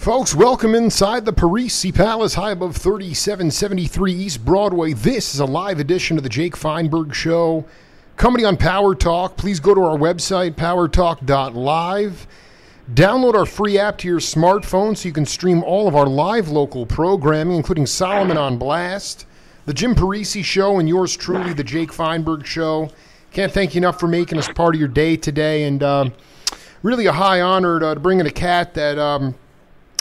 Folks, welcome inside the Parisi Palace, high above 3773 East Broadway. This is a live edition of the Jake Feinberg Show, coming on Power Talk. Please go to our website, powertalk.live. Download our free app to your smartphone so you can stream all of our live local programming, including Solomon on Blast, the Jim Parisi Show, and yours truly, the Jake Feinberg Show. Can't thank you enough for making us part of your day today, and really a high honor to bring in a cat that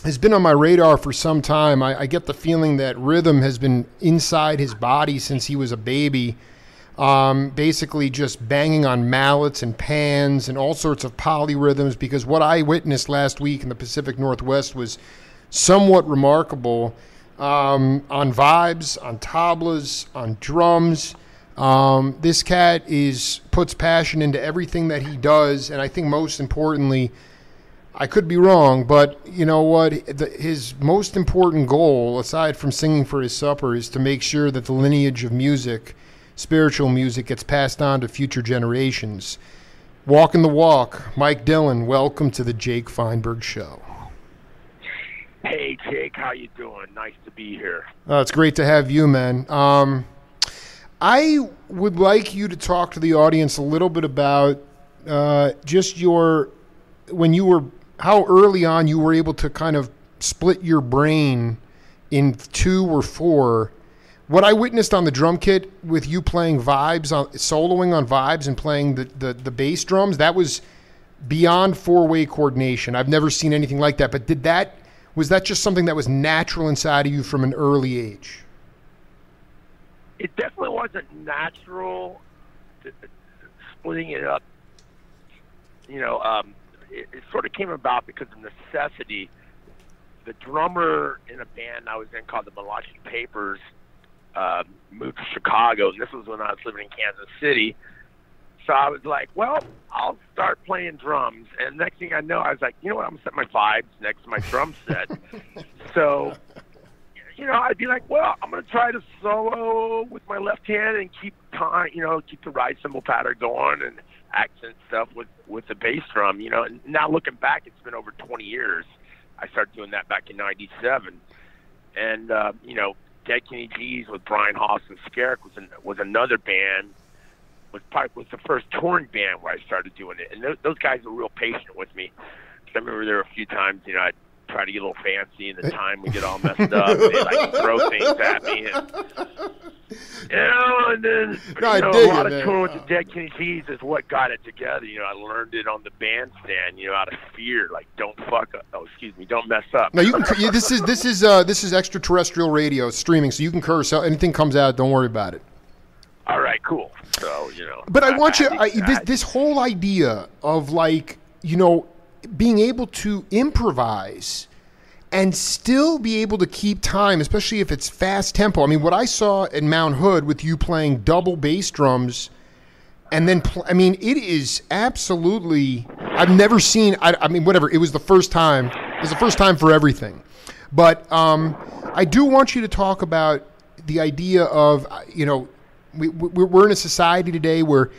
has been on my radar for some time. I get the feeling that rhythm has been inside his body since he was a baby, basically just banging on mallets and pans and all sorts of polyrhythms, because what I witnessed last week in the Pacific Northwest was somewhat remarkable, on vibes, on tablas, on drums. This cat puts passion into everything that he does, and I think most importantly, I could be wrong, but you know what? His most important goal, aside from singing for his supper, is to make sure that the lineage of music, spiritual music, gets passed on to future generations. Walking the walk, Mike Dillon, welcome to the Jake Feinberg Show. Hey, Jake, how you doing? Nice to be here. It's great to have you, man. I would like you to talk to the audience a little bit about just how early on you were able to kind of split your brain in 2 or 4. What I witnessed on the drum kit with you playing vibes, soloing on vibes and playing the bass drums, that was beyond 4-way coordination. I've never seen anything like that. But was that just something that was natural inside of you from an early age? It definitely wasn't natural, splitting it up. It sort of came about because of necessity. The drummer in a band I was in called the Malachi Papers moved to Chicago, and this was when I was living in Kansas City. So I was like, well, I'll start playing drums. And next thing I know, I was like, you know what, I'm going to set my vibes next to my drum set. So, I'd be like, well, I'm going to try to solo with my left hand and keep time, keep the ride cymbal pattern going and accent stuff with the bass drum, and now looking back, it's been over 20 years. I started doing that back in 97. And, Dead Kenny G's with Brian Haas and Skerrick was another band, was the first touring band where I started doing it. And those guys were real patient with me. I remember there were a few times, I'd try to get a little fancy, and the time would get all messed up. They'd like throw things at me. And then a lot of touring with the Dead Kenny G's is what got it together. I learned it on the bandstand, out of fear, like don't mess up. No, you can. This is extraterrestrial radio streaming, so you can curse. Anything comes out, don't worry about it. All right, cool. So But I want you. This whole idea of being able to improvise and still be able to keep time, especially if it's fast tempo. I mean, what I saw at Mount Hood with you playing double bass drums, and then, it is absolutely, I've never seen, whatever, it was the first time. It was the first time for everything. But I do want you to talk about the idea of, we're in a society today where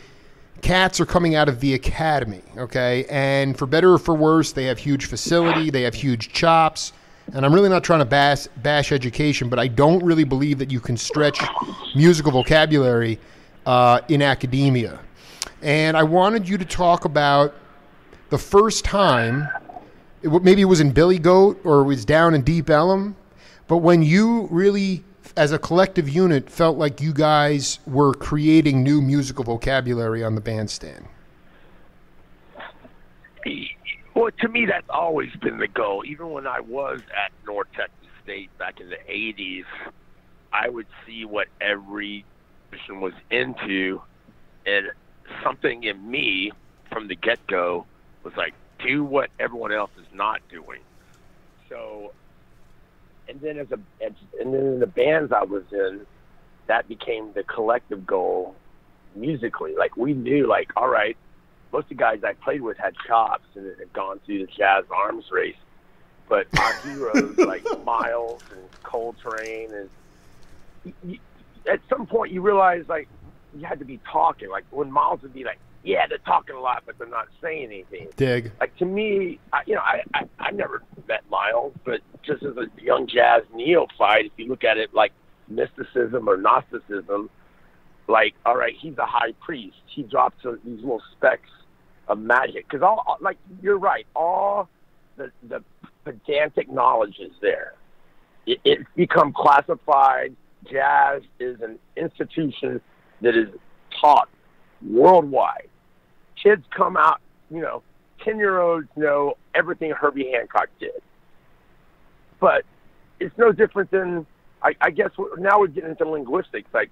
cats are coming out of the academy, okay? And for better or for worse, they have huge facility, they have huge chops. And I'm really not trying to bash education, but I don't really believe that you can stretch musical vocabulary in academia. And I wanted you to talk about the first time, maybe it was in Billy Goat or it was down in Deep Ellum, but when you really, as a collective unit, felt like you guys were creating new musical vocabulary on the bandstand. Well, to me, that's always been the goal. Even when I was at North Texas State back in the 80s, I would see what every musician was into And something in me from the get-go was like, do what everyone else is not doing. So, and then in the bands I was in, that became the collective goal musically. Like, we knew, like, all right, most of the guys I played with had chops and had gone through the jazz arms race. But our heroes, like Miles and Coltrane, and at some point you realize, like, you had to be talking. Like, when Miles would be like, yeah, they're talking a lot, but they're not saying anything. Dig. Like, to me, I never met Miles, but just as a young jazz neophyte, if you look at it like mysticism or Gnosticism, like, all right, he's a high priest. He drops these little specks of magic. Because, like, you're right, all the pedantic knowledge is there. It's become classified. Jazz is an institution that is taught worldwide. Kids come out, 10-year-olds know everything Herbie Hancock did. But it's no different than, I guess, now we're getting into linguistics, like,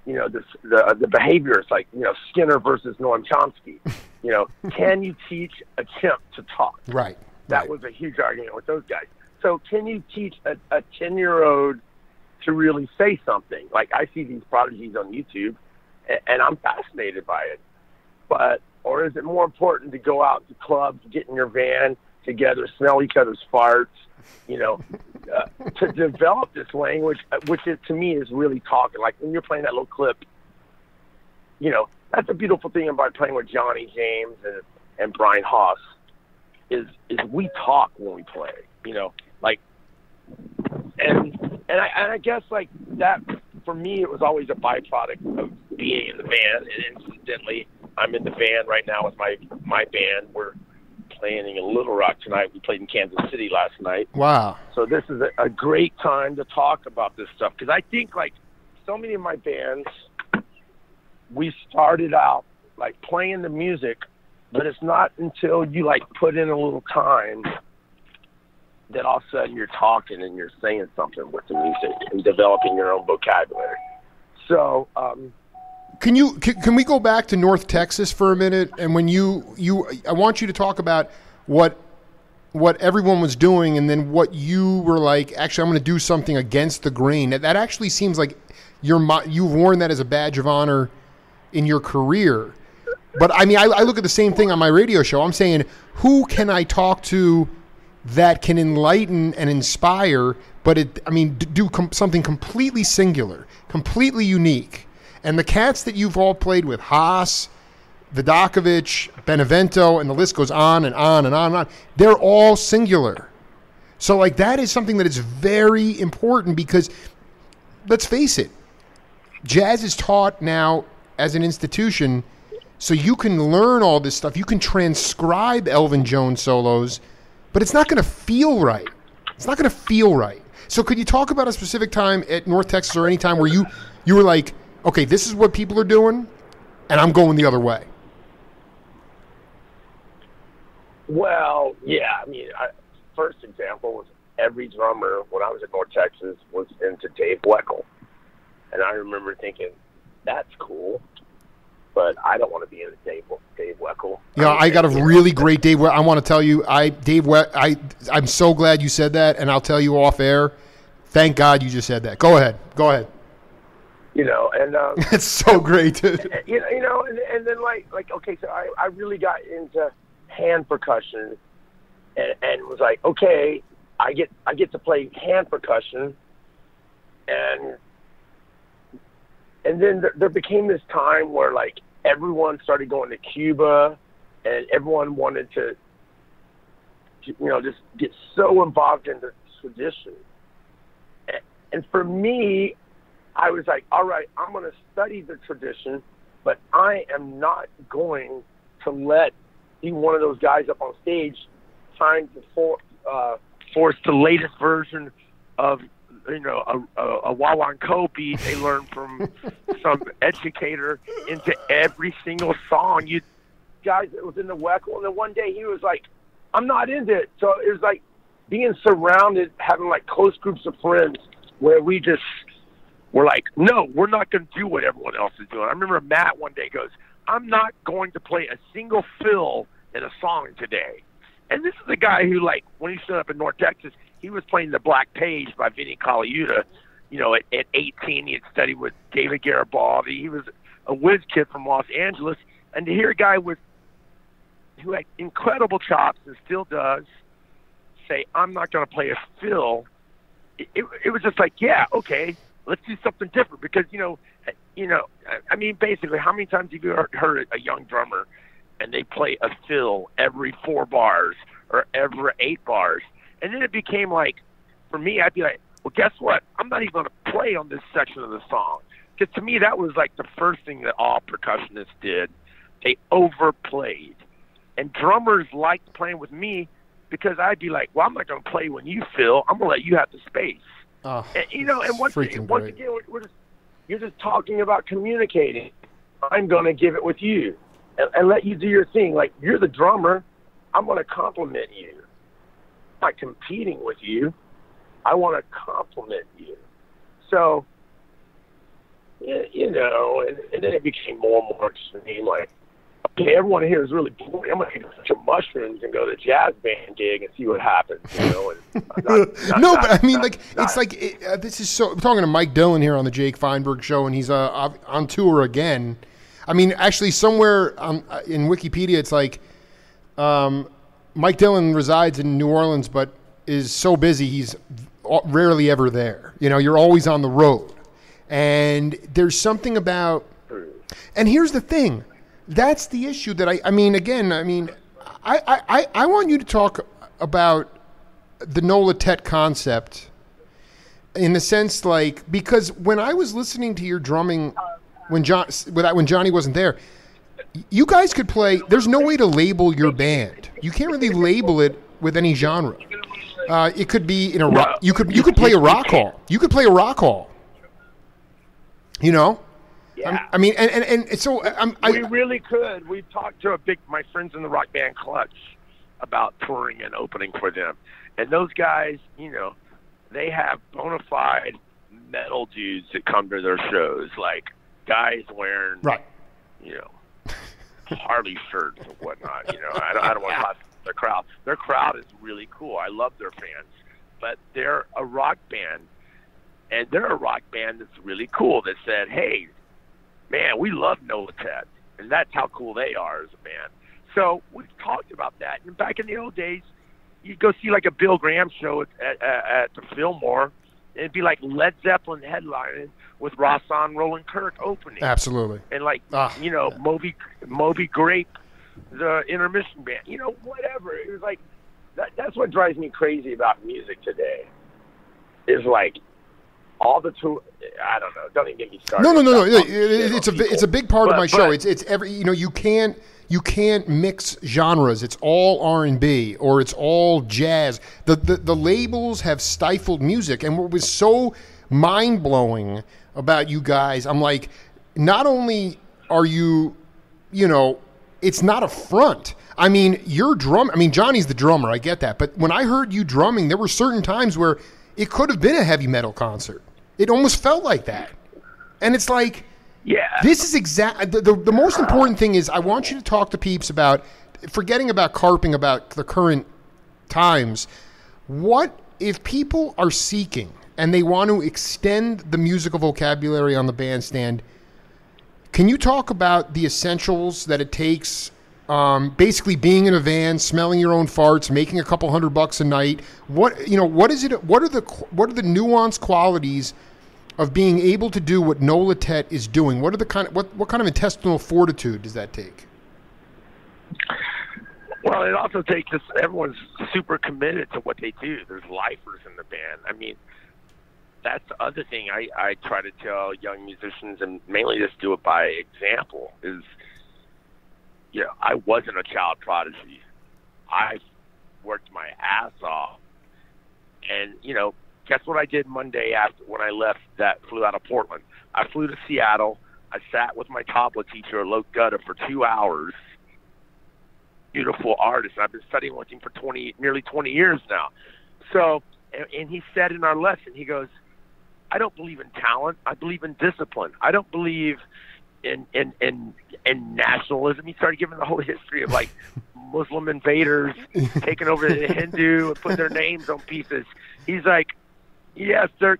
the behaviors, like, Skinner versus Noam Chomsky. Can you teach a chimp to talk? Right. That was a huge argument with those guys. So can you teach a 10-year-old to really say something? Like, I see these prodigies on YouTube, and I'm fascinated by it. Or is it more important to go out to clubs, get in your van together, smell each other's farts, to develop this language, which to me is really talking. Like, when you're playing that little clip, that's a beautiful thing about playing with Johnny James and Brian Haas, is we talk when we play, like, and I guess, like, that for me, it was always a byproduct of being in the band. And incidentally, I'm in the band right now with my band. We're playing in Little Rock tonight. We played in Kansas City last night. Wow. So this is a great time to talk about this stuff, because I think, like, so many of my bands, we started out, like, playing the music, but it's not until you, like, put in a little time that all of a sudden you're talking and you're saying something with the music and developing your own vocabulary. So, can we go back to North Texas for a minute? And when I want you to talk about what everyone was doing, and then what you were like, actually, I'm going to do something against the grain. That actually seems like you've worn that as a badge of honor in your career. But I mean, I look at the same thing on my radio show. I'm saying, who can I talk to that can enlighten and inspire, but do something completely singular, completely unique? And the cats that you've all played with, Haas, Vidakovich, Benevento, and the list goes on and on and on and on, they're all singular. So, like, that is something that is very important, because, let's face it, jazz is taught now as an institution, so you can learn all this stuff. You can transcribe Elvin Jones solos, but it's not going to feel right. It's not going to feel right. So could you talk about a specific time at North Texas, or any time where you were like, okay, this is what people are doing, and I'm going the other way? Well, yeah. I mean, first example was every drummer when I was at North Texas was into Dave Weckl. And I remember thinking, that's cool, but I don't want to be into Dave Weckl. Yeah, I got a really great Dave Weckl. I want to tell you, I'm so glad you said that, and I'll tell you off air. Thank God you just said that. Go ahead. And it's so great. and then like okay, so I really got into hand percussion, and was like, okay, I get to play hand percussion, and then there became this time where, like, everyone started going to Cuba, and everyone wanted to just get so involved in the tradition. And for me, I was like, all right, I'm going to study the tradition, but I am not going to be one of those guys up on stage trying to force the latest version of a Wawanko beat they learned from some educator into every single song. You guys, it was in the Weckl, and then one day he was like, I'm not into it. So it was like being surrounded, having, like, close groups of friends where we're like, no, we're not going to do what everyone else is doing. I remember Matt one day goes, I'm not going to play a single fill in a song today. And this is the guy who, like, when he stood up in North Texas, he was playing the Black Page by Vinnie Colaiuta. You know, at 18, he had studied with David Garibaldi. He was a whiz kid from Los Angeles. And to hear a guy who had incredible chops and still does say, I'm not going to play a fill, it was just like, yeah, okay, let's do something different. Because, I mean, basically, how many times have you heard a young drummer and they play a fill every 4 bars or every 8 bars? And then it became like, for me, I'd be like, well, guess what? I'm not even going to play on this section of the song. Because to me, that was like the first thing that all percussionists did. They overplayed. And drummers liked playing with me because I'd be like, well, I'm not going to play when you fill. I'm going to let you have the space. Oh, and once again, you're just talking about communicating. I'm going to give it with you and let you do your thing. Like, you're the drummer. I'm going to compliment you. I'm not competing with you. I want to compliment you. So, and then it became more and more extreme. Like, okay, everyone here is really boring. I'm going to eat a bunch of mushrooms and go to a jazz band gig and see what happens. This is so. I'm talking to Mike Dillon here on the Jake Feinberg Show, and he's on tour again. I mean, actually, somewhere in Wikipedia, it's like Mike Dillon resides in New Orleans, but is so busy he's rarely ever there. You're always on the road, and there's something about. And here's the thing. That's the issue that I want you to talk about the Nolatet concept in the sense, like, because when I was listening to your drumming when Johnny wasn't there, you guys could play. There's no way to label your band. You can't really label it with any genre. It could be in a rock. You could play a rock hall. You could play a rock hall. Yeah. I mean, and so we really could. We talked to my friends in the rock band Clutch about touring and opening for them, and those guys, they have bona fide metal dudes that come to their shows, like guys wearing, Harley shirts and whatnot. I don't want to talk the crowd. Their crowd is really cool. I love their fans, but they're a rock band, and they're a rock band that's really cool. That said, hey, man, we love Nolatet, and that's how cool they are as a band. So we've talked about that. And back in the old days, you'd go see like a Bill Graham show at the Fillmore, and it'd be like Led Zeppelin headlining with Rahsaan Roland Kirk opening. Absolutely. And like, Moby Grape, the intermission band, whatever. It was like, that's what drives me crazy about music today, is like, all the tour, I don't know. Don't even get me started. No. It's a big part of my show. It's every. You can't mix genres. It's all R&B or it's all jazz. The labels have stifled music, and what was so mind blowing about you guys, I'm like, not only are you, it's not a front. I mean, Johnny's the drummer. I get that, but when I heard you drumming, there were certain times where it could have been a heavy metal concert. It almost felt like that. And it's like, this is the most important thing is I want you to talk to peeps about, forgetting about carping about the current times, what if people are seeking and they want to extend the musical vocabulary on the bandstand, can you talk about the essentials that it takes, basically being in a van, smelling your own farts, making a couple $100 a night? What is it? What are the nuanced qualities of being able to do what Nolatet is doing? What kind of intestinal fortitude does that take? Well, it also takes everyone's super committed to what they do. There's lifers in the band. I mean, that's the other thing I try to tell young musicians, and mainly just do it by example, is, I wasn't a child prodigy. I worked my ass off. And, guess what I did Monday after when I flew out of Portland? I flew to Seattle. I sat with my tabla teacher, Alok Gutta, for 2 hours. Beautiful artist. I've been studying with him for nearly 20 years now. So, and he said in our lesson, he goes, I don't believe in talent. I believe in discipline. I don't believe in nationalism. He started giving the whole history of like Muslim invaders taking over the Hindu and putting their names on pieces. He's like, yes, they're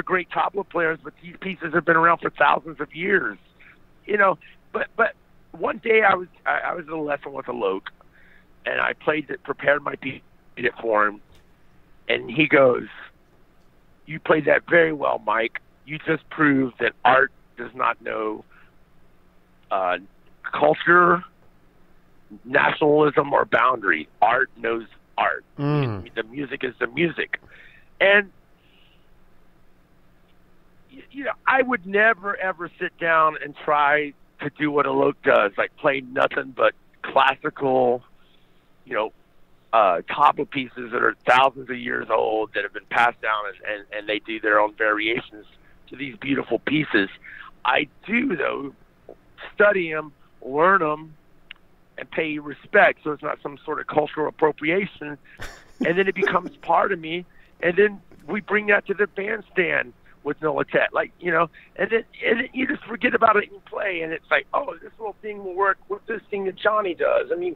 great tabla players, but these pieces have been around for thousands of years. You know, but one day I was in a lesson with a Loke, and I prepared my piece, played it for him, and he goes, "You played that very well, Mike. You just proved that art does not know culture, nationalism, or boundary. Art knows art. The music is the music." And you know, I would never ever sit down and try to do what Alok does, like play nothing but classical, you know, tabla pieces that are thousands of years old that have been passed down, and they do their own variations to these beautiful pieces. I do, though, study them, learn them, and pay respect, so it's not some sort of cultural appropriation, and then it becomes part of me, and then we bring that to the bandstand with Nolatet, like, you know, and then you just forget about it and play, and it's like, oh, this little thing will work with this thing that Johnny does. I mean,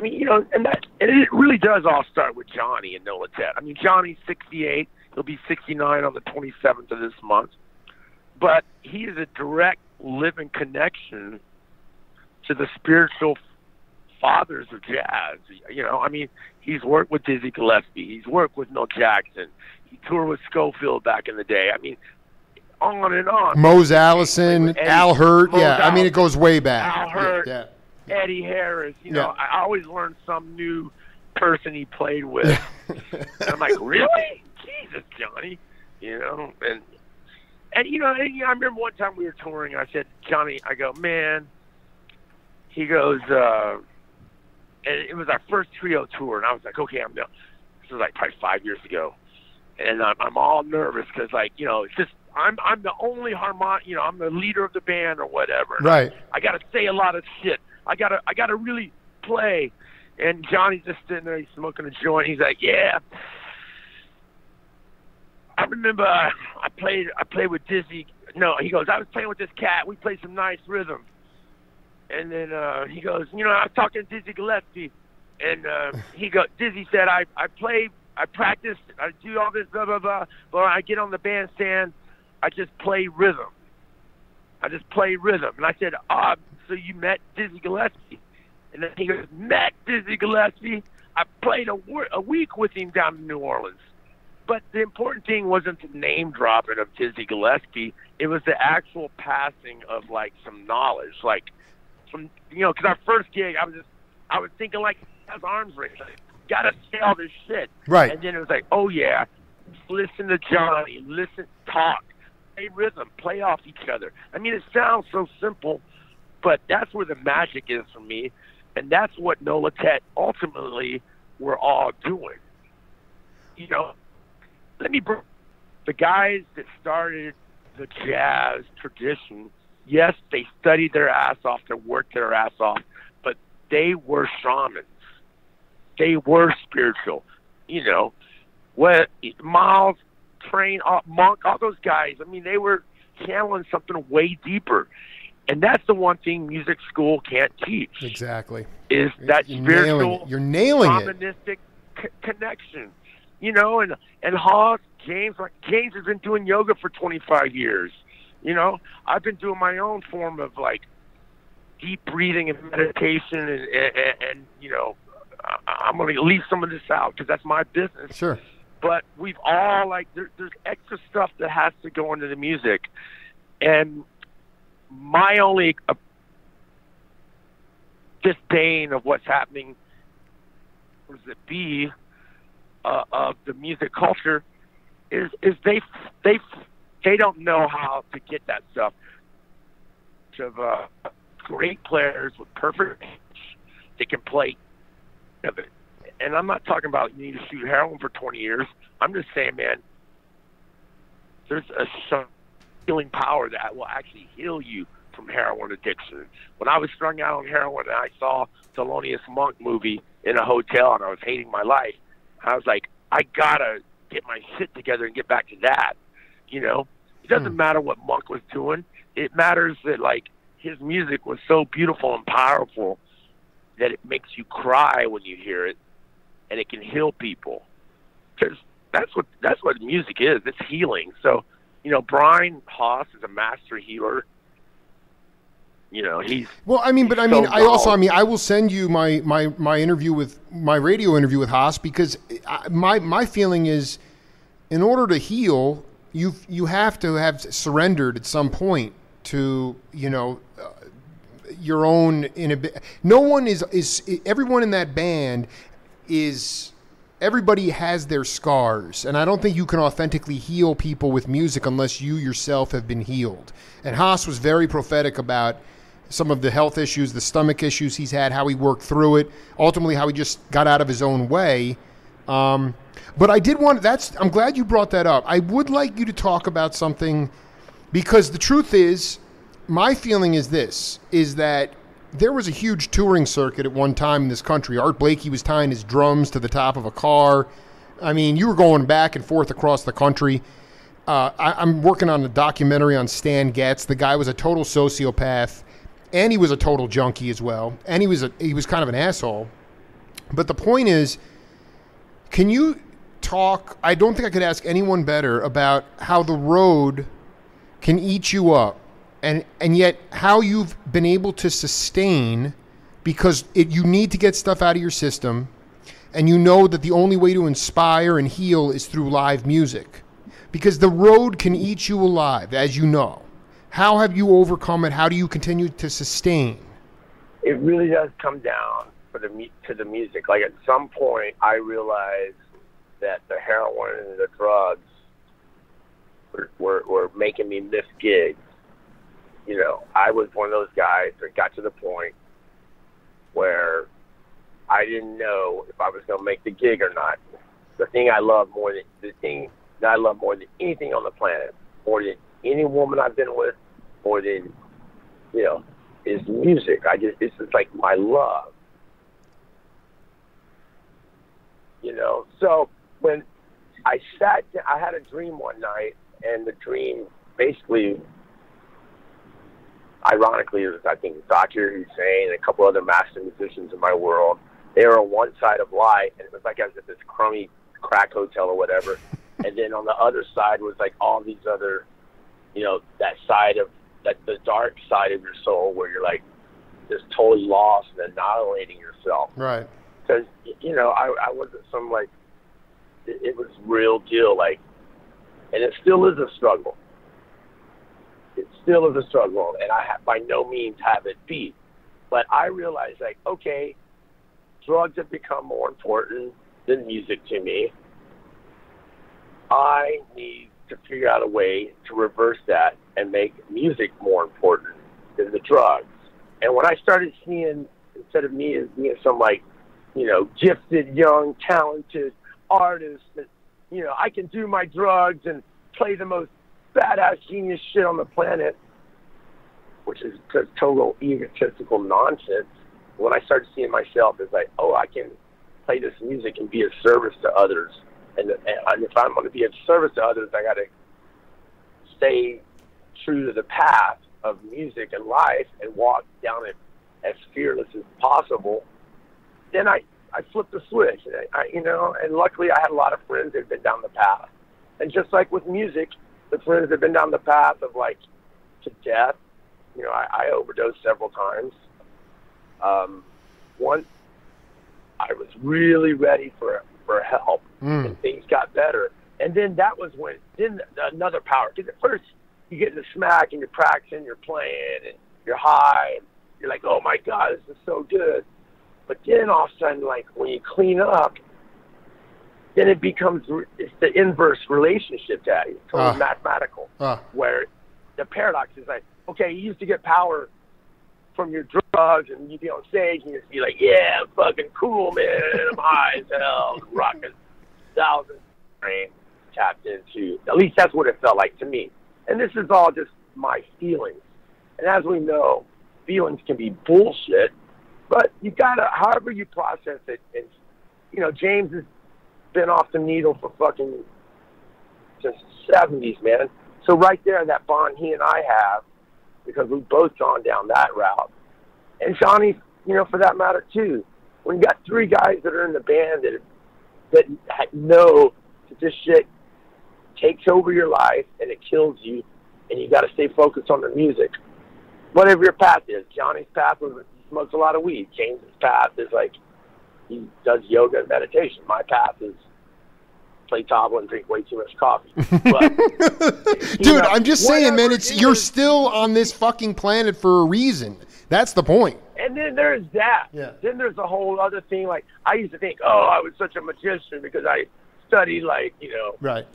you know, and it really does all start with Johnny and Nolatet. I mean, Johnny's 68; he'll be 69 on the 27th of this month, but he is a direct, living connection to the spiritual fathers of jazz. You know, I mean, he's worked with Dizzy Gillespie, he's worked with Mel Jackson, he toured with Schofield back in the day. I mean, on and on. Mose Allison, Al Hurt. Yeah, I mean, it goes way back. Al Hurt, yeah. Eddie Harris. You know, I always learn some new person he played with. And I'm like, really? Jesus, Johnny. You know, and you know, I remember one time we were touring. I said, Johnny, I go, man. He goes, and it was our first trio tour, and I was like, okay, I'm done. This was like probably 5 years ago, and I'm all nervous because, like, you know, it's just I'm the only you know, I'm the leader of the band or whatever. Right. I got to say a lot of shit. I gotta really play. And Johnny's just sitting there, he's smoking a joint. He's like, yeah. I remember I played with Dizzy. No, he goes, I was playing with this cat. We played some nice rhythm. And then he goes, you know, I was talking to Dizzy Gillespie, and Dizzy said, I practice, I do all this, blah, blah, blah, but when I get on the bandstand, I just play rhythm. And I said, so you met Dizzy Gillespie? And then he goes, met Dizzy Gillespie? I played a week with him down in New Orleans. But the important thing wasn't the name dropping of Dizzy Gillespie. It was the actual passing of, like, some knowledge, like, from, you know, because our first gig, I was thinking, like, how's arms race? Like, gotta say all this shit. Right. And then it was like, oh, yeah, listen to Johnny, talk, play rhythm, play off each other. I mean, it sounds so simple, but that's where the magic is for me, and that's what Nolatet ultimately we're all doing. You know, let me bring the guys that started the jazz tradition. Yes, they studied their ass off, they worked their ass off, but they were shamans. They were spiritual. You know, Miles, Train, Monk, all those guys, I mean, they were channeling something way deeper. And that's the one thing music school can't teach. Exactly. Is that spiritual, you're nailing shamanistic connection. You know, and Hawk, James has been doing yoga for 25 years. You know, I've been doing my own form of, like, deep breathing and meditation, and you know, I'm going to leave some of this out because that's my business. Sure. But we've all, like, there's extra stuff that has to go into the music. And my only disdain of what's happening, or is it B, of the music culture, is they don't know how to get that stuff. Of great players with perfect pitch, they can play. And I'm not talking about you need to shoot heroin for 20 years. I'm just saying, man, there's some healing power that will actually heal you from heroin addiction. When I was strung out on heroin and I saw Thelonious Monk movie in a hotel and I was hating my life, I was like, I gotta get my shit together and get back to that. You know, it doesn't matter what Monk was doing. It matters that, like, his music was so beautiful and powerful that it makes you cry when you hear it, and it can heal people. Because that's what music is. It's healing. So, you know, Brian Haas is a master healer. You know, he's well. I mean, but I mean, so I will send you my interview with my radio interview with Haas, because my feeling is, in order to heal, you have to have surrendered at some point to, you know, your own no one is everyone in that band is. Everybody has their scars, and I don't think you can authentically heal people with music unless you yourself have been healed. And Haas was very prophetic about some of the health issues, the stomach issues he's had, how he worked through it, ultimately how he just got out of his own way. But I did want, I'm glad you brought that up. I would like you to talk about something, because the truth is, my feeling is this, is that there was a huge touring circuit at one time in this country. Art Blakey was tying his drums to the top of a car. I mean, you were going back and forth across the country. I'm working on a documentary on Stan Getz. The guy was a total sociopath, and he was a total junkie as well. And he was kind of an asshole. But the point is, can you talk? I don't think I could ask anyone better about how the road can eat you up. And yet how you've been able to sustain, because you need to get stuff out of your system, and you know that the only way to inspire and heal is through live music. Because the road can eat you alive, as you know. How have you overcome it? How do you continue to sustain? It really does come down to the music. Like, at some point, I realized that the heroin and the drugs were making me miss gigs. You know, I was one of those guys that got to the point where I didn't know if I was going to make the gig or not. The thing I love more than anything on the planet, more than any woman I've been with, more than, you know, is music. It's just like my love. You know, so when I had a dream one night, and the dream basically, ironically, it was, I think, Dr. Hussein and a couple other master musicians in my world. They were on one side of life, and it was like I was at this crummy crack hotel or whatever. And then on the other side was like all these other, you know, that the dark side of your soul where you're like just totally lost and annihilating yourself. Right. Because, you know, I wasn't some, like, it was real deal, like, and it still is a struggle. It still is a struggle, and I by no means have it beat. But I realized, like, okay, drugs have become more important than music to me. I need to figure out a way to reverse that and make music more important than the drugs. And when I started seeing, instead of me as being some, like, you know, gifted, young, talented artist that, you know, I can do my drugs and play the most badass genius shit on the planet, which is just total egotistical nonsense. When I started seeing myself as like, oh, I can play this music and be of service to others. And if I'm going to be of service to others, I got to stay true to the path of music and life and walk down it as fearless as possible. Then I flipped the switch, you know, and luckily I had a lot of friends that had been down the path. And just like with music, the friends that have been down the path of, like, to death, you know, I overdosed several times. Once I was really ready for help, and things got better. And then that was when, another power, because at first you get in the smack and you're practicing, you're playing, and you're high, and you're like, oh my God, this is so good. But then all of a sudden, like, when you clean up, then it's the inverse relationship to that. It's totally mathematical, where the paradox is like, okay, you used to get power from your drugs, and you'd be on stage, and you'd be like, yeah, I'm fucking cool, man, I'm high as hell, rocking thousands of brain tapped into. At least that's what it felt like to me. And this is all just my feelings. And as we know, feelings can be bullshit, but you gotta, however you process it, and, you know, James has been off the needle for fucking since the 70s, man. So right there, that bond he and I have because we've both gone down that route. And Johnny, you know, for that matter too. When you got three guys that are in the band that know that this shit takes over your life and it kills you, and you got to stay focused on the music. Whatever your path is, Johnny's path was he smokes a lot of weed. James's path is like he does yoga and meditation. My path is play tabla and drink way too much coffee. But, dude, I'm just saying, man, you're still on this fucking planet for a reason. That's the point. And then there's that. Yeah. Then there's a whole other thing. Like, I used to think, oh, I was such a magician because I studied, like, you know, right,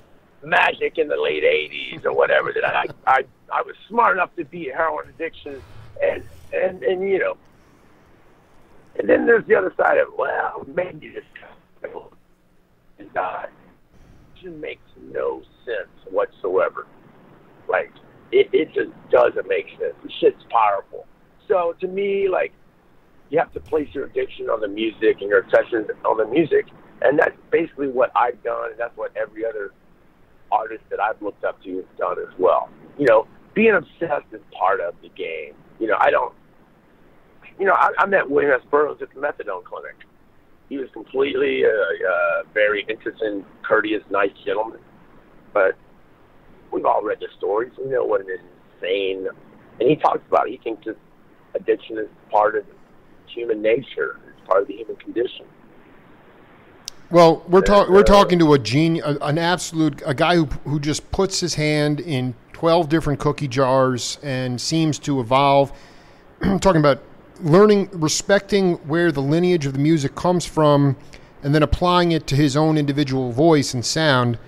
magic in the late 80s or whatever, that I was smart enough to beat heroin addiction and you know. And then there's the other side of, well, maybe this guy and die. It just makes no sense whatsoever. Like, it just doesn't make sense. The shit's powerful. So to me, like, you have to place your addiction on the music and your obsession on the music, and that's basically what I've done, and that's what every other artist that I've looked up to has done as well. You know, being obsessed is part of the game. You know, I met William S. Burroughs at the methadone clinic. He was completely a very interesting, courteous, nice gentleman, but we've all read the stories. We know what an insane, and he talks about it. He thinks that addiction is part of human nature. It's part of the human condition. Well, we're talking to a genius, a guy who just puts his hand in 12 different cookie jars and seems to evolve. Talking about learning, respecting where the lineage of the music comes from, and then applying it to his own individual voice and sound.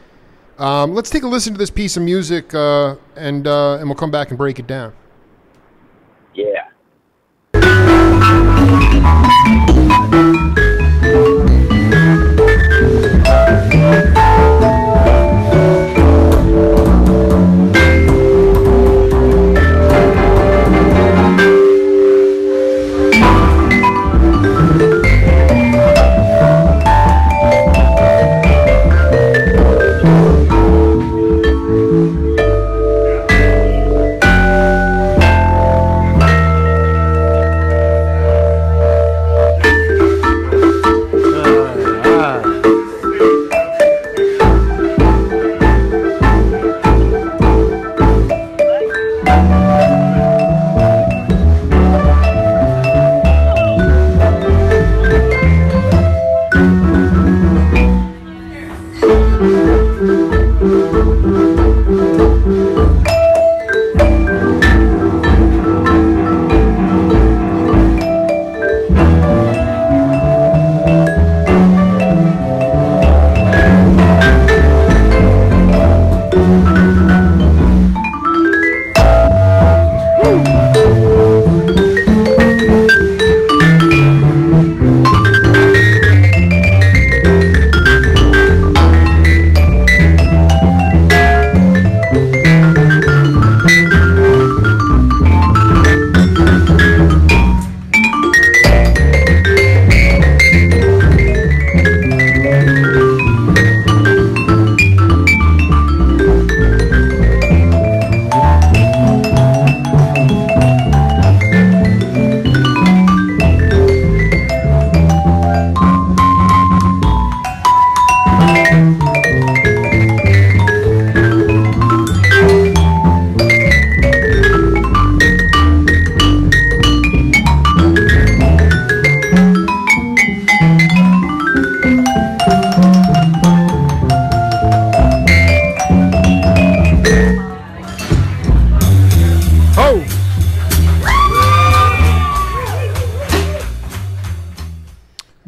Let's take a listen to this piece of music, and we'll come back and break it down. Yeah.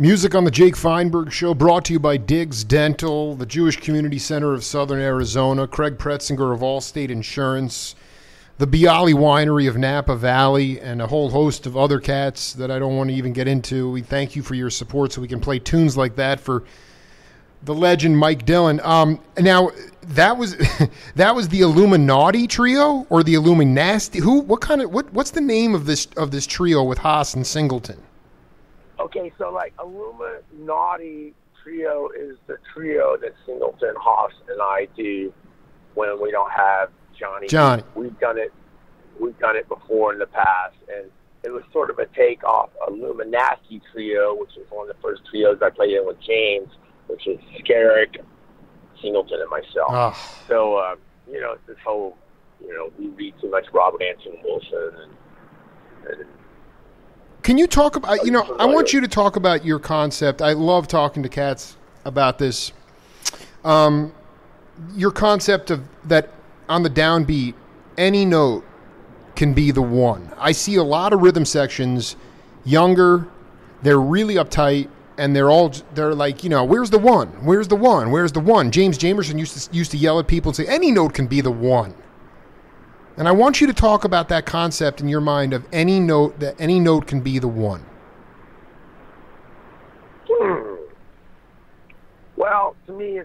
Music on the Jake Feinberg Show, brought to you by Diggs Dental, the Jewish Community Center of Southern Arizona, Craig Pretzinger of Allstate Insurance, the Bialy Winery of Napa Valley, and a whole host of other cats that I don't want to even get into. We thank you for your support so we can play tunes like that for the legend Mike Dillon. Now, that was that was the Illuminati trio or the Illuminasti? What's the name of this trio with Haas and Singleton? Okay, so like Illuminati trio is the trio that Singleton, Haas, and I do when we don't have Johnny. We've done it we've done it before in the past, and it was sort of a take off a Luminasky trio, which was one of the first trios I played in with James, which is Scarrick, Singleton, and myself. Oh. So, you know, it's this whole, you know, we read too much Robert Anton Wilson. And can you talk about, you know, I want you to talk about your concept. I love talking to cats about this. Your concept of that on the downbeat, any note can be the one. I see a lot of rhythm sections, younger, they're really uptight, and they're like, you know, where's the one? Where's the one? Where's the one? James Jamerson used to yell at people and say, any note can be the one. And I want you to talk about that concept in your mind of any note, that any note can be the one. Well, to me,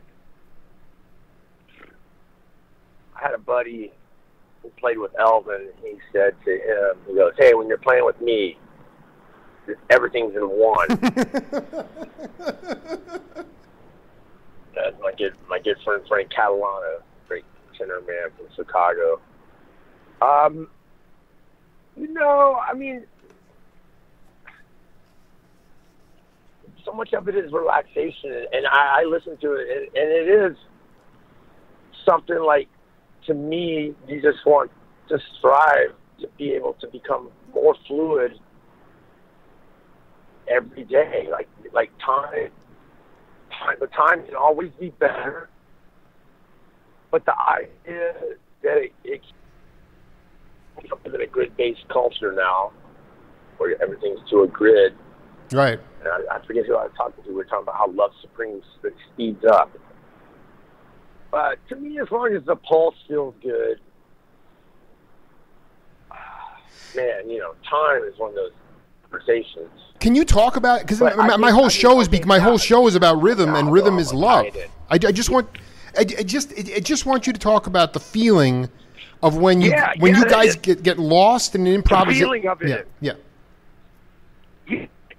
I had a buddy who played with Elvin. He said to him, he goes, hey, when you're playing with me, everything's in one. That's my good friend Frank Catalano, great tenor man from Chicago. You know, I mean, so much of it is relaxation, and I listen to it, and it is something like, to me, you just want to strive to be able to become more fluid every day. Like time can always be better, but the idea that it's something in a grid-based culture now, where everything's to a grid. Right. And I forget who I was talking to. We were talking about how Love Supreme speeds up. But to me, as long as the pulse feels good, man, you know, time is one of those conversations. Can you talk about, because my whole show is about rhythm, and rhythm is love. I just want you to talk about the feeling of when you guys get lost in an improvisation. The feeling of it. Yeah.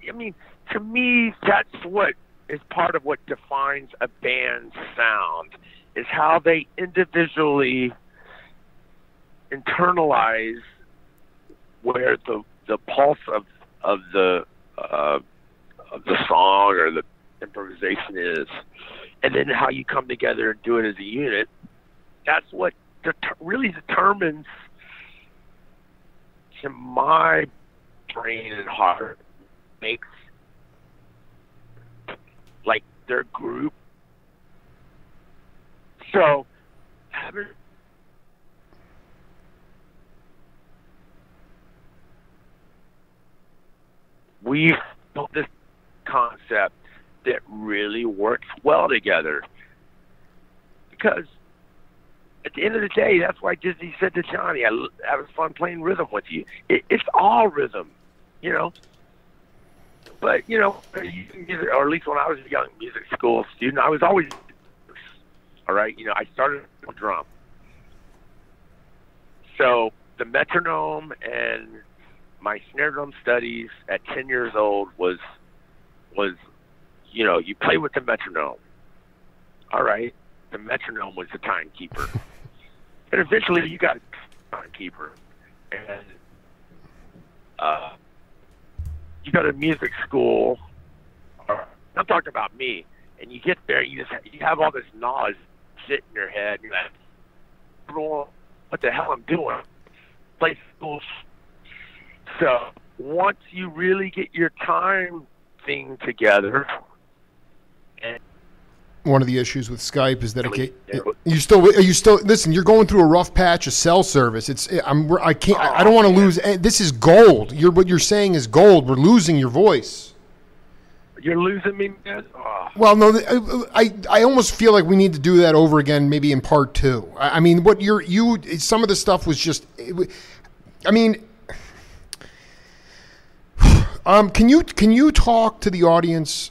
I mean, to me, that's what is part of what defines a band's sound, is how they individually internalize where the pulse of the song or the improvisation is, and then how you come together and do it as a unit. That's what really determines, to my brain and heart, makes like their group. So we've built this concept that really works well together, because at the end of the day, that's why Disney said to Johnny, I was fun playing rhythm with you. It's all rhythm, you know. But, you know, or at least when I was a young music school student, I was always, all right, you know, I started with drum. So the metronome and my snare drum studies at 10 years old was, you know, you play with the metronome. All right, the metronome was the timekeeper. And eventually you got a timekeeper. And you go to music school, I'm talking about me, and you get there, you have all this knowledge sit in your head, and you're like, what the hell I'm doing? Play school. So once you really get your time thing together, and one of the issues with Skype is that you still listen. You're going through a rough patch of cell service. I don't want to lose. This is gold. What you're saying is gold. We're losing your voice. You're losing me, man. Oh. Well, no, I almost feel like we need to do that over again, maybe in part 2. I mean, what some of the stuff was just. I mean. Can you talk to the audience?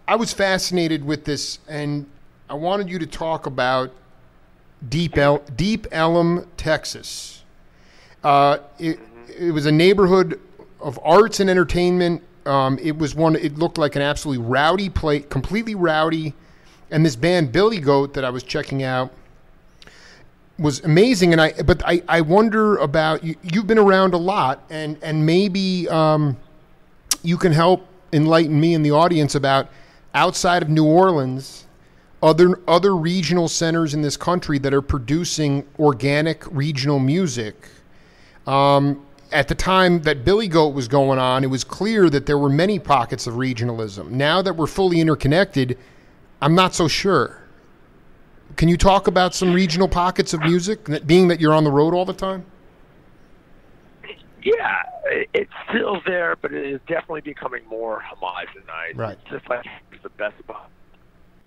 I was fascinated with this, and I wanted you to talk about Deep Ellum, Texas. It was a neighborhood of arts and entertainment. It looked like an absolutely rowdy place, completely rowdy. And this band Billy Goat that I was checking out was amazing. And I wonder about you. You've been around a lot, and maybe you can help enlighten me and the audience about outside of New Orleans, other regional centers in this country that are producing organic regional music. At the time that Billy Goat was going on, it was clear that there were many pockets of regionalism. Now that we're fully interconnected, I'm not so sure. Can you talk about some regional pockets of music, being that you're on the road all the time? Yeah, it's still there, but it is definitely becoming more homogenized. Right. It's just like the best spot,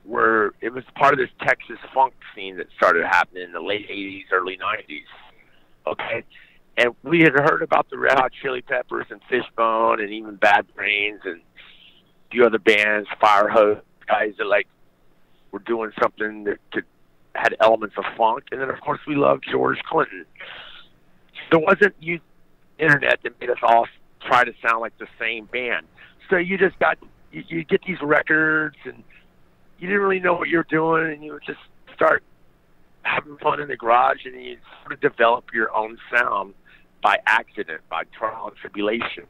where it was part of this Texas funk scene that started happening in the late 80s, early 90s. Okay? And we had heard about the Red Hot Chili Peppers and Fishbone and even Bad Brains and a few other bands, Fire Hose, guys that like were doing something that had elements of funk. And then, of course, we loved George Clinton. There wasn't internet that made us all try to sound like the same band. So you just got, you get these records and you didn't really know what you were doing, and you would just start having fun in the garage, and you sort of develop your own sound by accident, by trial and tribulation.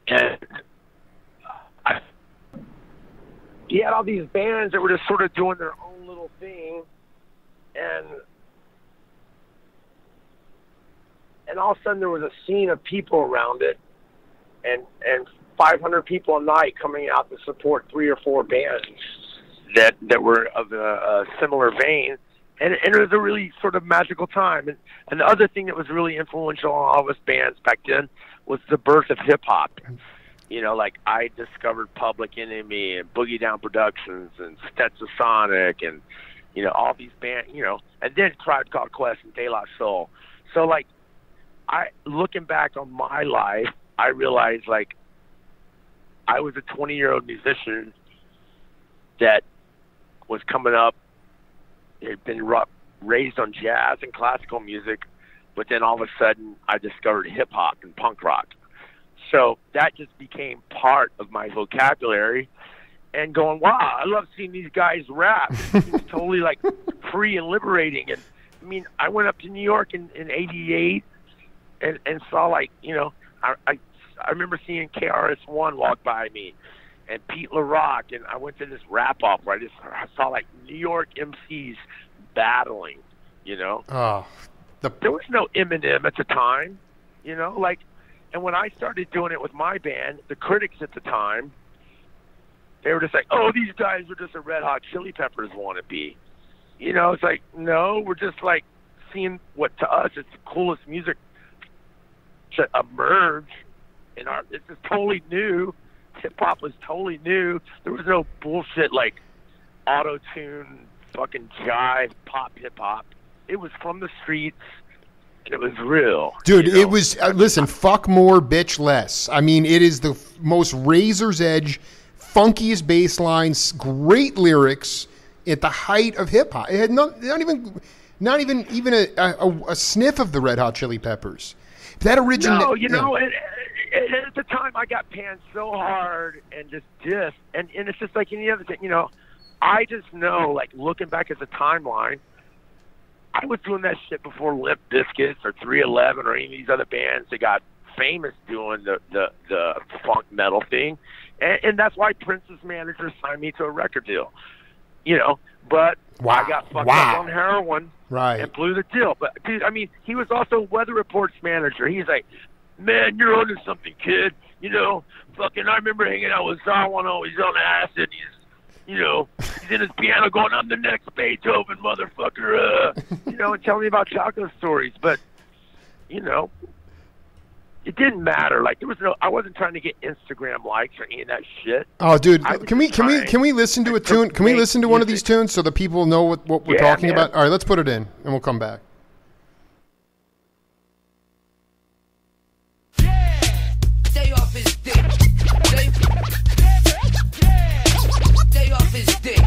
And you had all these bands that were just sort of doing their own little thing, and all of a sudden there was a scene of people around it, and 500 people a night coming out to support 3 or 4 bands that were of a similar vein. And it was a really sort of magical time. And the other thing that was really influential on all of us bands back then was the birth of hip-hop. You know, like I discovered Public Enemy and Boogie Down Productions and Stetsasonic and, you know, all these bands, you know, and then Tribe Called Quest and De La Soul. So, like, looking back on my life, I realized, like, I was a 20-year-old musician that was coming up, had been raised on jazz and classical music, but then all of a sudden I discovered hip-hop and punk rock. So that just became part of my vocabulary, and going, wow, I love seeing these guys rap. It's totally, like, free and liberating. And, I mean, I went up to New York in 88 and saw, like, you know, I remember seeing KRS-One walk by me, and Pete LaRock, and I went to this rap-off where I saw, like, New York MCs battling, you know? Oh, there was no Eminem at the time, you know? Like, and when I started doing it with my band, the critics at the time, they were just like, oh, these guys are just a Red Hot Chili Peppers wannabe. You know, it's like, no, we're just, like, seeing what, to us, it's the coolest music to emerge in our, this is totally new. Hip-hop was totally new. There was no bullshit like auto-tune, fucking jive, pop hip-hop. It was from the streets, and it was real. Dude, you know? It was, listen, fuck more, bitch less. I mean, it is the most razor's edge, funkiest bass lines, great lyrics at the height of hip-hop. It had not even a sniff of the Red Hot Chili Peppers. That original. No, you know, at the time I got panned so hard and just dissed, and it's just like any other thing, you know. I just know, like, looking back at the timeline, I was doing that shit before Limp Bizkit or 311 or any of these other bands that got famous doing the funk metal thing, and that's why Prince's manager signed me to a record deal, you know. But I got fucked up on heroin, right, and blew the deal. But dude, I mean, he was also Weather Report's manager. He's like, man, you're onto something, kid. You know, fucking, I remember hanging out with Zawano. He's on acid. He's in his piano going, I'm the next Beethoven, motherfucker. You know, and telling me about chocolate stories. But, you know, it didn't matter. Like, I wasn't trying to get Instagram likes or any of that shit. Oh, dude, can we listen to a tune? Can we listen to one of these tunes so the people know what we're talking about? All right, let's put it in, and we'll come back. Stay off his dick. Stay off his dick.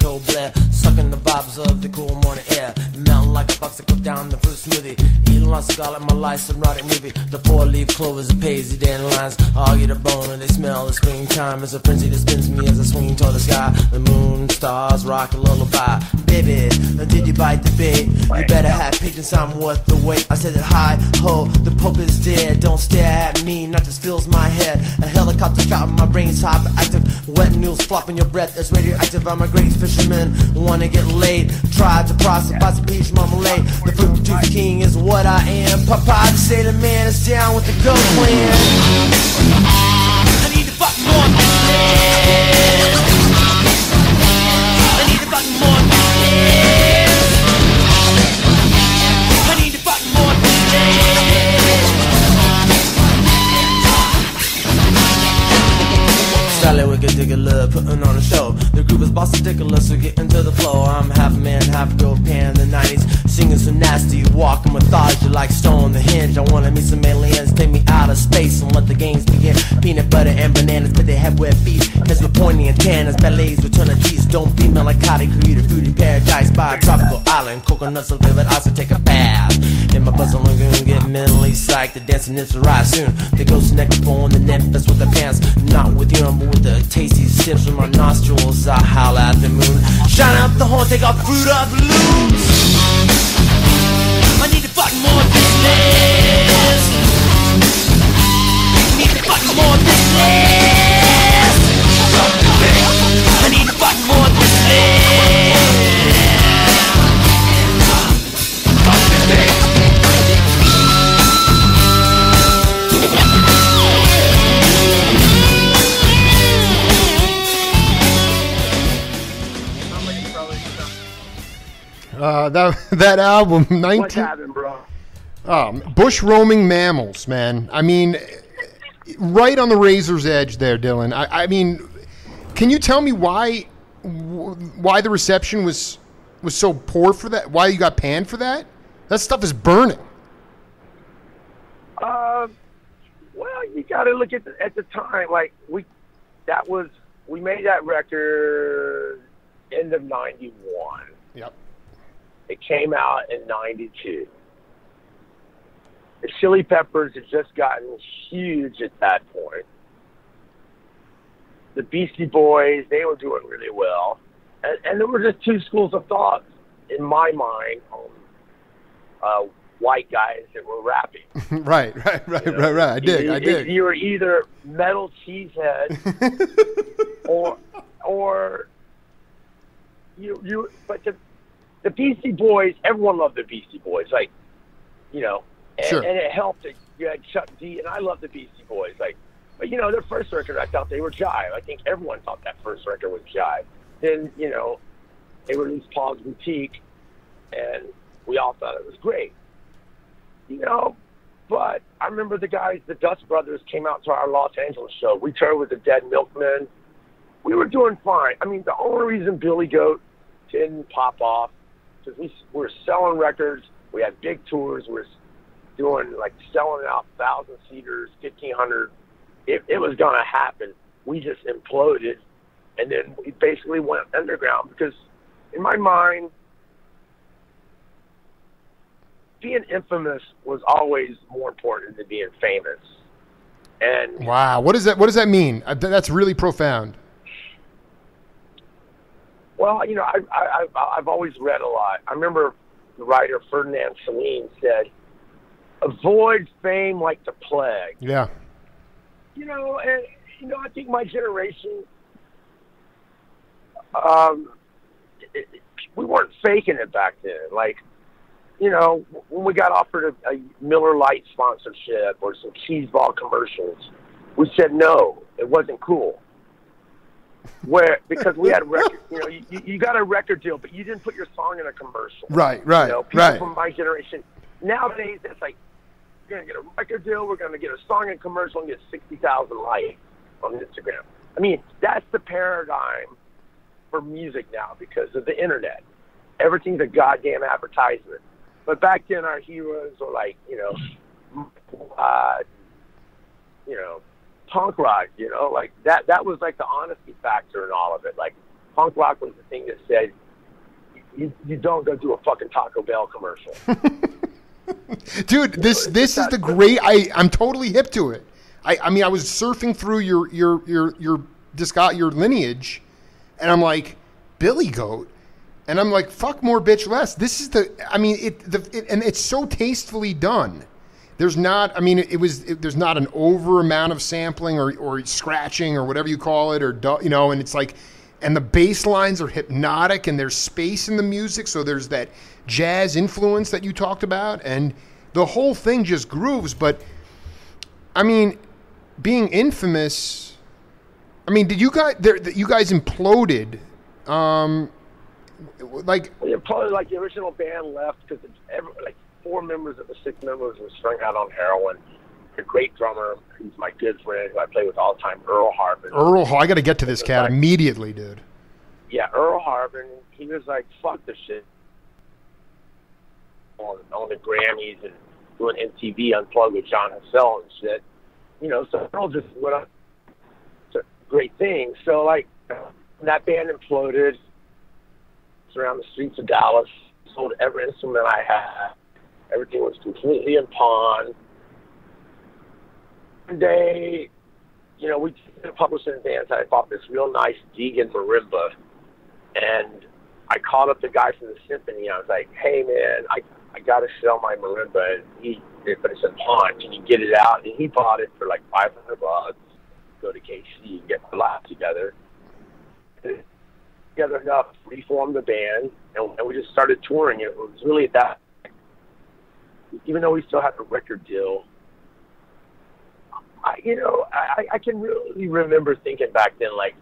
Joe Blair, sucking the vibes of the cool morning air. Melting like a popsicle down the fruit smoothie. Eating lots of garlic, my life's erotic movie. The four-leaf clovers and paisy dandelions argue the bone and they smell the springtime. As a frenzy that spins me as I swing toward the sky. The moon, stars, rock a lullaby. Baby, did you bite the bait? You better have patience, I'm worth the wait. I said it high, ho, the Pope is dead. Don't stare at me, not just fills my head. A helicopter shot, my brain's hyperactive. Wet noodles flopping your breath, that's radioactive. I'm a great fisherman, wanna get laid. Try to prosper, buy some peach marmalade. The fruit juice king is what I am. Papa to say the man is down with the go plan. I need to fuck more bitches. I need to fuck more bitches. I need to fuck more bitches. Sally wicked digger love putting on a show. The group is boss ridiculous, so get into the flow. I'm half man, half girl, pan in the 90s. Singing so nasty, walking methodical like stone the hinge. I wanna meet some aliens, take me out of space and let the games begin. Peanut butter and bananas, but they have wet feet. Cause we're pointy antennas, ballets, return of cheese. Don't be melancholy, create a fruity paradise by a tropical island. Coconuts will live it, also take a bath. In my buzzing lagoon, get mentally psyched. The dancing is to rise soon. They go snake on the Memphis with the pants. Not with you, but with the tasty sips from my nostrils. I howl at the moon. Shine up the horn, take off fruit up loose. I need to fuck more business. I need to fuck more business. I need to fuck more business. That album, What's happening, bro? Bush Roaming Mammals, man. I mean, right on the razor's edge there, Dillon. I mean, can you tell me why the reception was so poor for that? Why you got panned for that? That stuff is burning. Well, you got to look at the time. Like we made that record end of '91. Yep. It came out in '92. The Chili Peppers had just gotten huge at that point. The Beastie Boys, they were doing really well. And there were just two schools of thought in my mind on white guys that were rapping. Right. I dig. You were either metal cheesehead or you but the Beastie Boys, everyone loved the Beastie Boys, like, you know, sure. And it helped that you had Chuck D, and I love the Beastie Boys, like, but you know, their first record, I thought they were jive. I think everyone thought that first record was jive. Then, you know, they released Paul's Boutique, and we all thought it was great, you know. But I remember the guys, the Dust Brothers, came out to our Los Angeles show. We toured with the Dead Milkmen. We were doing fine. I mean, the only reason Billy Goat didn't pop off because we were selling records. We had big tours. We were doing, like, selling out 1,000-seaters, 1,500. It was going to happen. We just imploded, and then we basically went underground because, in my mind, being infamous was always more important than being famous. And wow, what does that mean? That's really profound. Well, you know, I've always read a lot. I remember the writer Ferdinand Celine said, "Avoid fame like the plague." Yeah. You know, and you know, I think my generation, we weren't faking it back then. Like, you know, when we got offered a Miller Lite sponsorship or some cheese ball commercials, we said no. It wasn't cool. Because we had a record, you know, you got a record deal, but you didn't put your song in a commercial. Right. You know, people from my generation, nowadays, it's like, we're going to get a record deal, we're going to get a song in a commercial and get 60,000 likes on Instagram. I mean, that's the paradigm for music now because of the internet. Everything's a goddamn advertisement. But back then, our heroes were like, you know, punk rock, you know, like that was like the honesty factor in all of it. Like, punk rock was the thing that said, you don't go do a fucking Taco Bell commercial. Dude, this is the great. I'm totally hip to it. I mean, I was surfing through your lineage, and I'm like, Billy Goat, and I'm like, fuck more, bitch less. This is and it's so tastefully done. There's not, I mean, there's not an over amount of sampling or scratching or whatever you call it, and it's like, and the bass lines are hypnotic, and there's space in the music, so there's that jazz influence that you talked about, and the whole thing just grooves. But I mean, being Infamous, I mean, you guys imploded, we imploded, like the original band left because like 4 members of the 6 members were strung out on heroin. A great drummer, who's my good friend, who I play with all the time, Earl Harbin. I got to get to this cat immediately, dude. Yeah, Earl Harbin, he was like, fuck this shit. On the Grammys and doing MTV Unplugged with John Hassell and shit. So Earl just went up to great things. So, like, that band imploded. It's around the streets of Dallas. Sold every instrument I had. Everything was completely in pawn. One day, we did publishing advance. I bought this real nice Deegan marimba, and I called up the guy from the symphony. I was like, "Hey, man, I got to sell my marimba, but it's in pawn. Can you get it out?" And he bought it for like $500. Go to KC and get the lot together. Together enough, reformed the band, and we just started touring. It was really at that, even though we still had a record deal. I can really remember thinking back then, like,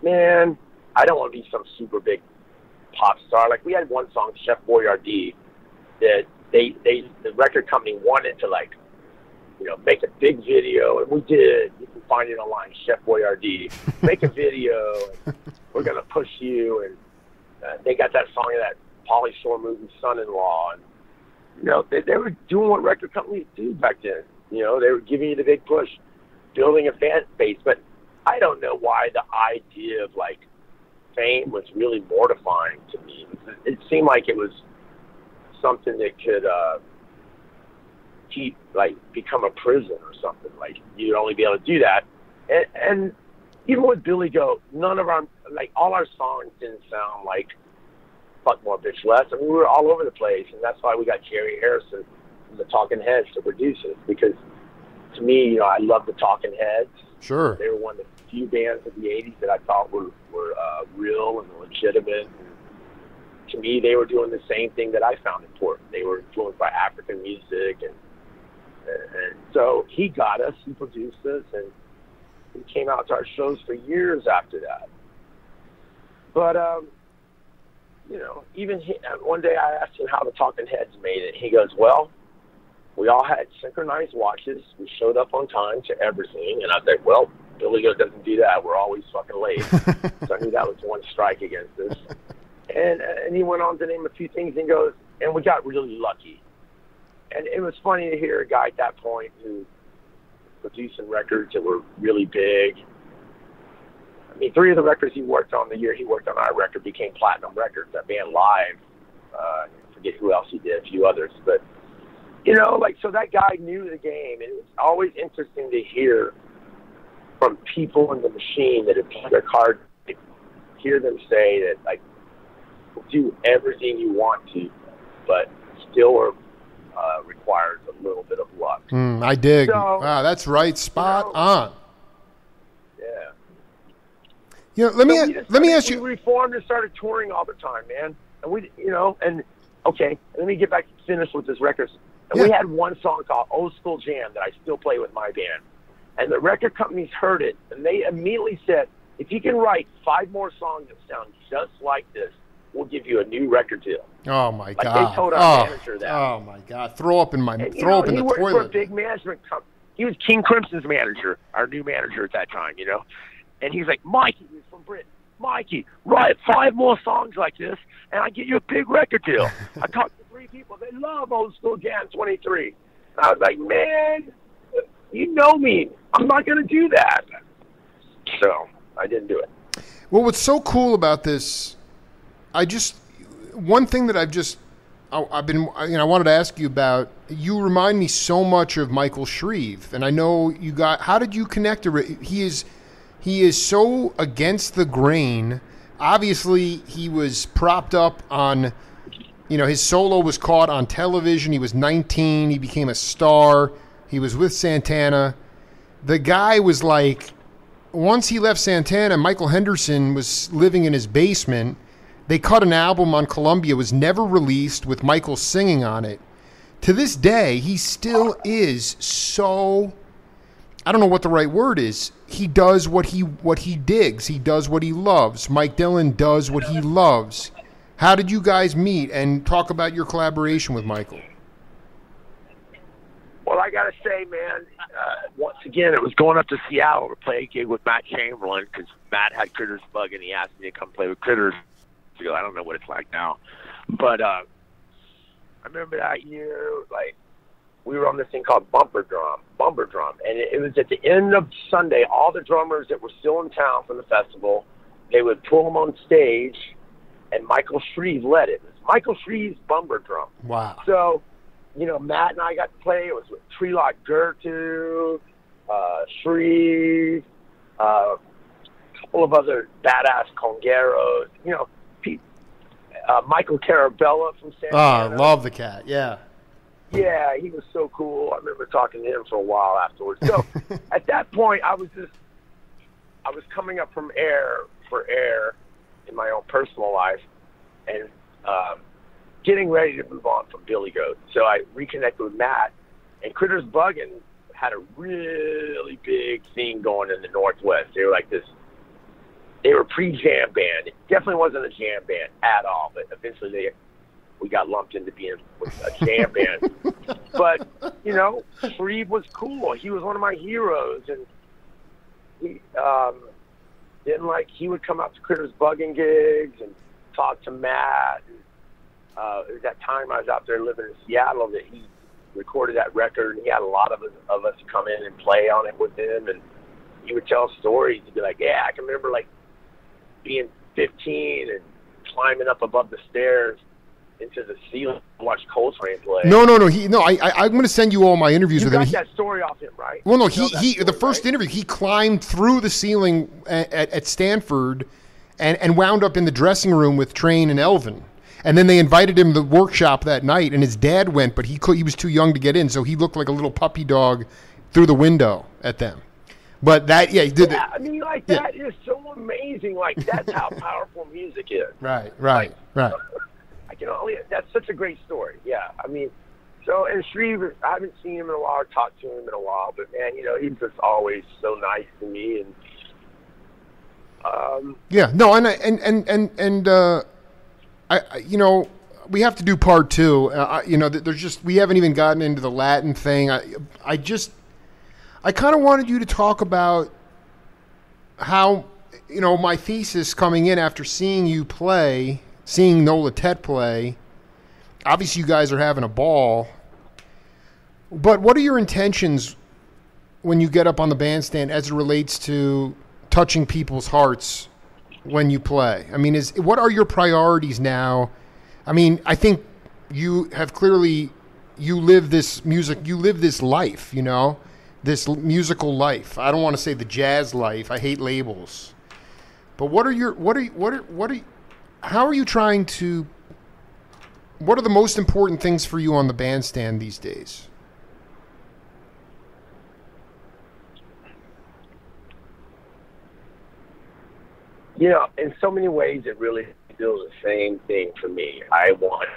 man, I don't want to be some super big pop star. Like, we had one song, Chef Boyardee, that the record company wanted to, like, make a big video, and we did. You can find it online, Chef Boyardee. Make a video, and we're going to push you. And they got that song of that Pauly Shore movie, Son-in-Law. And, they were doing what record companies do back then. They were giving you the big push, building a fan base. But I don't know why the idea of, like, fame was really mortifying to me. It seemed like it was something that could become a prison or something. Like, you'd only be able to do that. And even with Billy Goat, none of all our songs didn't sound like Fuck More Bitch Less. I mean, we were all over the place, and that's why we got Jerry Harrison from the Talking Heads to produce it, because to me, I love the Talking Heads. Sure. They were one of the few bands of the 80s that I thought were real and legitimate. And to me, they were doing the same thing that I found important. They were influenced by African music, and so he got us, he produced us, and he came out to our shows for years after that. But, even one day I asked him how the Talking Heads made it. He goes, well, we all had synchronized watches. We showed up on time to everything. And I was like, well, Billy Goat doesn't do that. We're always fucking late. So I knew that was one strike against us. And he went on to name a few things and goes, and we got really lucky. And it was funny to hear a guy at that point who was producing records that were really big. I mean, 3 of the records he worked on the year he worked on our record became platinum records. That band Live, I forget who else he did, a few others. But, so that guy knew the game. And it was always interesting to hear from people in the machine that had played their card, hear them say that, like, do everything you want to, but still requires a little bit of luck. I dig. So, wow, that's right. Spot on. Yeah. Let me ask you. We reformed and started touring all the time, man. And okay, let me get back to finish with this record. And we had one song called Old School Jam that I still play with my band. And the record companies heard it, and they immediately said, if you can write 5 more songs that sound just like this, we'll give you a new record deal. Oh my God! They told our manager that. Oh my God! Throw up in the toilet. He worked for a big management company. He was King Crimson's manager, our new manager at that time. And he's like, Mikey, he's from Britain. Mikey, write 5 more songs like this, and I get you a big record deal. I talked to 3 people. They love Old School Jam 23. And I was like, man, you know me. I'm not going to do that. So I didn't do it. Well, what's so cool about this, one thing that I've been, I wanted to ask you about, you remind me so much of Michael Shreve, and I know how did you connect to it? He is so against the grain. Obviously, he was propped up on, his solo was caught on television. He was 19. He became a star. He was with Santana. The guy was like, once he left Santana, Michael Henderson was living in his basement. They cut an album on Columbia, was never released, with Michael singing on it. To this day, he still is so, I don't know what the right word is. He does what he digs. He does what he loves. Mike Dillon does what he loves. How did you guys meet and talk about your collaboration with Michael? Well, I got to say, man, once again, it was going up to Seattle to play a gig with Matt Chamberlain because Matt had Critters Bug and he asked me to come play with Critters. I don't know what it's like now. But I remember that year, like, we were on this thing called Bumper Drum. And it was at the end of Sunday, all the drummers that were still in town from the festival, they would pull them on stage, and Michael Shreve led it. It was Michael Shreve's Bumper Drum. Wow. So, Matt and I got to play. It was with Trelock Gertu, Shreve, a couple of other badass congueros, Michael Carabella from Santana. Oh, love the cat, yeah. Yeah, he was so cool. I remember talking to him for a while afterwards. So at that point, I was coming up from air in my own personal life and getting ready to move on from Billy Goat. So I reconnected with Matt, and Critters Buggin' had a really big thing going in the Northwest. They were like this. They were pre-jam band. It definitely wasn't a jam band at all, but eventually we got lumped into being a jam band. But, Shreve was cool. He was one of my heroes, and he he would come out to Critters Buggin' gigs and talk to Matt. And, it was that time I was out there living in Seattle that he recorded that record, and he had a lot of us come in and play on it with him, and he would tell stories. He'd be like, yeah, I can remember, being 15 and climbing up above the stairs into the ceiling to watch Coltrane play. No. I'm going to send you all my interviews with him. You got that story off him, right? Well, no, the first interview, he climbed through the ceiling at Stanford and wound up in the dressing room with Train and Elvin. And then they invited him to the workshop that night, and his dad went, but he was too young to get in, so he looked like a little puppy dog through the window at them. But that, he did. Yeah, that is so amazing. That's how powerful music is. Right. That's such a great story. Yeah, and Shreve, I haven't seen him in a while or talked to him in a while, but man, he's just always so nice to me. And we have to do part two. We haven't even gotten into the Latin thing. I kind of wanted you to talk about how, my thesis coming in after seeing Nolatet play, obviously you guys are having a ball, but what are your intentions when you get up on the bandstand as it relates to touching people's hearts when you play? What are your priorities now? I think you have clearly, you live this life, this musical life. I don't want to say the jazz life. I hate labels. But how are you trying to, what are the most important things for you on the bandstand these days? In so many ways, it really feels the same thing for me. I want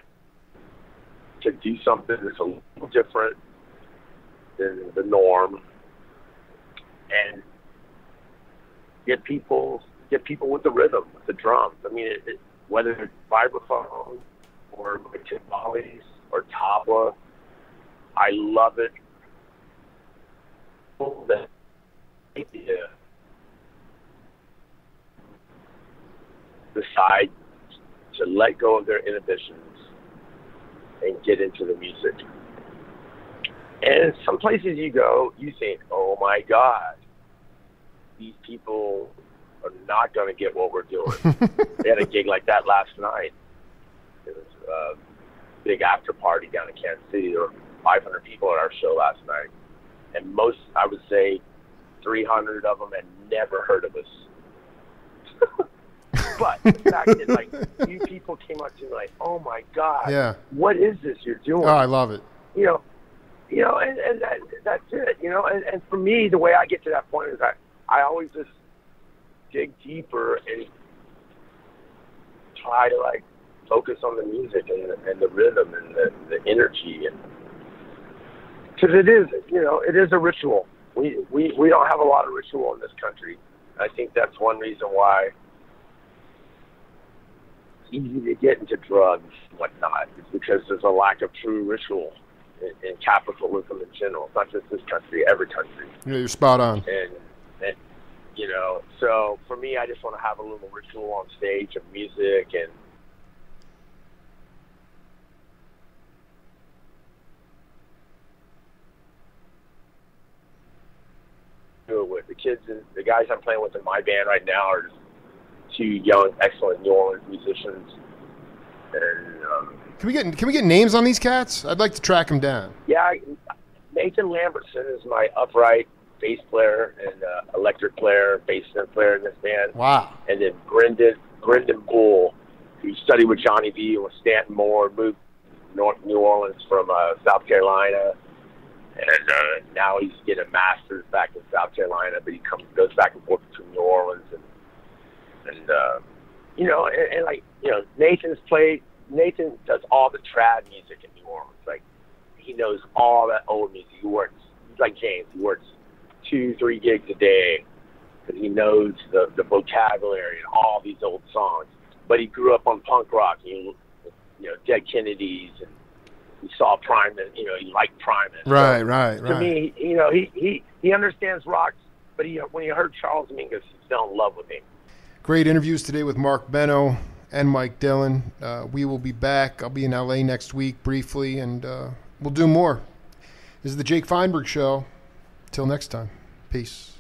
to do something that's a little different than the norm, and get people with the rhythm, with the drums. Whether it's vibraphone or timbales or tabla, I love it. The idea, decide to let go of their inhibitions and get into the music. And some places you go, you think, oh my God, these people are not going to get what we're doing. They had a gig like that last night. It was a big after party down in Kansas City. There were 500 people at our show last night. And most, I would say, 300 of them had never heard of us. But the fact that, like, few people came up to me like, oh, my God, what is this you're doing? Oh, I love it. And that's it, And for me, the way I get to that point is I always just dig deeper and try to, like, focus on the music and the rhythm and the energy. And because it is a ritual. We don't have a lot of ritual in this country. I think that's one reason why it's easy to get into drugs and whatnot. It's because there's a lack of true ritual in capitalism in general. It's not just this country, every country. Yeah, you're spot on. And so for me, I just want to have a little ritual on stage of music and do it with the kids. And the guys I'm playing with in my band right now are just two young, excellent New Orleans musicians. And can we get names on these cats? I'd like to track them down. Yeah, Nathan Lambertson is my upright bass player and electric player, bass player in this band. Wow. And then Brendan Bull, who studied with Johnny V and with Stanton Moore, moved to New Orleans from South Carolina. And now he's getting a master's back in South Carolina, but he goes back and forth between New Orleans Nathan does all the trad music in New Orleans. Like, he knows all that old music. He's like James. He works 2-3 gigs a day because he knows the vocabulary and all these old songs. But he grew up on punk rock, Dead Kennedys, and he saw Primus, he liked Primus. Right. To me, he understands rock, but when he heard Charles Mingus, he fell in love with him. Great interviews today with Mark Benno and Mike Dillon. We will be back. I'll be in LA next week briefly, and we'll do more. This is the Jake Feinberg Show. Till next time. Peace.